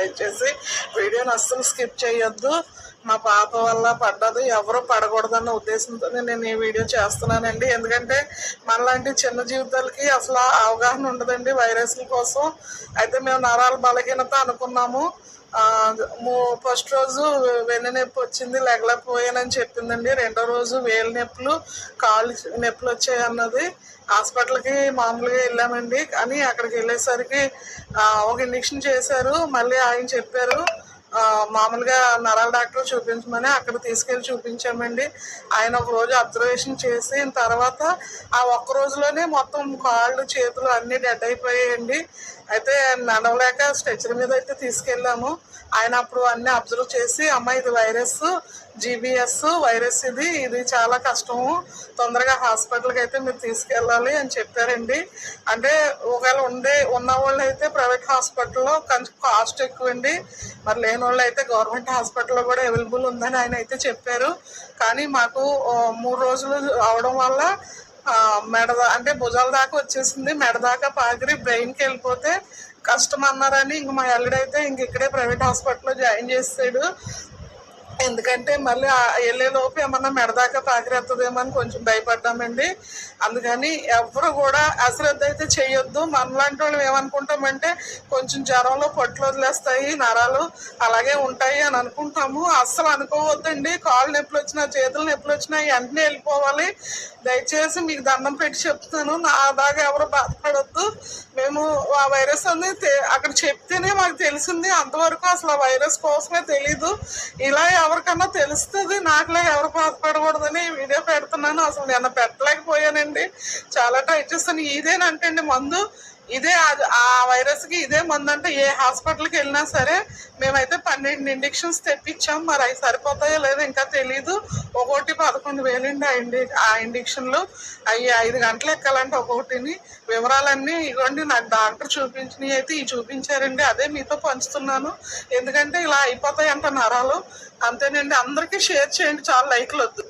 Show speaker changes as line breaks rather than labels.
దయచేసి వీడియోని అస్సలు స్కిప్ చేయొద్దు. మా పాప వల్ల పడ్డది, ఎవరు పడకూడదన్న ఉద్దేశంతో నేను ఈ వీడియో చేస్తున్నానండి. ఎందుకంటే మనలాంటి చిన్న జీవితాలకి అసలు అవగాహన ఉండదండి వైరస్ల కోసం. అయితే మేము నరాల బలహీనత అనుకున్నాము. ఫస్ట్ రోజు వెన్ను నొప్పి వచ్చింది, లెగలేకపోయానని చెప్పిందండి. రెండో రోజు వేలు నొప్పులు, కాళ్ళు నొప్పులు వచ్చాయి అన్నది. హాస్పిటల్కి మామూలుగా వెళ్ళామండి. కానీ అక్కడికి వెళ్ళేసరికి ఒక ఇంజక్షన్ చేశారు. మళ్ళీ ఆయన చెప్పారు మామూలుగా నరాల డాక్టర్ చూపించమని. అక్కడ తీసుకెళ్ళి చూపించామండి. ఆయన ఒక రోజు అబ్జర్వేషన్ చేసిన తర్వాత ఆ ఒక్క రోజులోనే మొత్తం కాళ్ళు చేతులు అన్నీ డెడ్ అయిపోయాయండి. అయితే నడవలేక స్ట్రెచర్ మీద అయితే తీసుకెళ్ళాము. ఆయన అప్పుడు అన్నీ అబ్జర్వ్ చేసి అమ్మ ఇది వైరస్, జీబీఎస్ వైరస్, ఇది చాలా కష్టము, తొందరగా హాస్పిటల్కి అయితే మీరు తీసుకెళ్ళాలి అని చెప్పారండి. అంటే ఒకవేళ ఉన్న వాళ్ళు అయితే ప్రైవేట్ హాస్పిటల్లో కొంచెం కాస్ట్ ఎక్కువండి, మరి లేని వాళ్ళు అయితే గవర్నమెంట్ హాస్పిటల్లో కూడా అవైలబుల్ ఉందని ఆయన అయితే చెప్పారు. కానీ మాకు 3 రోజులు అవడం వల్ల అంటే భుజాల దాకా వచ్చేసింది. మెడ దాకా పాకిరి బ్రెయిన్కి వెళ్ళిపోతే కష్టం అన్నారని ఇంక మా అల్లుడైతే ఇంక ఇక్కడే ప్రైవేట్ హాస్పిటల్లో జాయిన్ చేసాడు. ఎందుకంటే మళ్ళీ వెళ్ళేలోపు ఏమన్నా మెడదాకా పాకిరేస్తుందేమో అని కొంచెం భయపడ్డామండి. అందుకని ఎవరు కూడా అశ్రద్ధ అయితే చేయొద్దు. మనలాంటి వాళ్ళు ఏమనుకుంటామంటే కొంచెం జ్వరంలో పొట్లు వదిలేస్తాయి, నరాలు అలాగే ఉంటాయి అని అనుకుంటాము. అస్సలు అనుకోవద్దండి. కాళ్ళు నొప్పులు వచ్చినా, చేతులు నొప్పులు వచ్చినా వెంటనే వెళ్ళిపోవాలి. దయచేసి మీకు దండం పెట్టి చెప్తున్నాను, నా దాకా ఎవరు బాధపడద్దు. మేము ఆ వైరస్ అనేది అక్కడ చెప్తేనే మాకు తెలిసింది. అంతవరకు అసలు ఆ వైరస్ కోసమే తెలీదు. ఇలా ఎవరికన్నా తెలుస్తుంది, నాకులా ఎవరు బాధపడకూడదని వీడియో పెడుతున్నాను. అసలు నిన్న పెట్టలేకపోయానండి, చాలా ట్రై చేస్తాను. ఇదేనంటే మందు, ఇదే ఆ వైరస్కి ఇదే మందు అంటే ఏ హాస్పిటల్కి వెళ్ళినా సరే. మేమైతే 12 ఇంజక్షన్స్ తెప్పించాం, మరి అవి సరిపోతాయో లేదో ఇంకా తెలీదు. ఒక్కొక్కటి 11,000 ఆ ఇంజక్షన్లు. అవి 5 గంటలు ఎక్కాలంటే ఒక్కొక్కటిని. వివరాలన్నీ ఇవ్వండి, నాకు డాక్టర్ చూపించినవి అయితే ఇవి చూపించారండి, అదే మీతో పంచుతున్నాను. ఎందుకంటే ఇలా అయిపోతాయంట నరాలు. అంతేనండి. అందరికీ షేర్ చేయండి, చాలా లైక్లు వద్దు.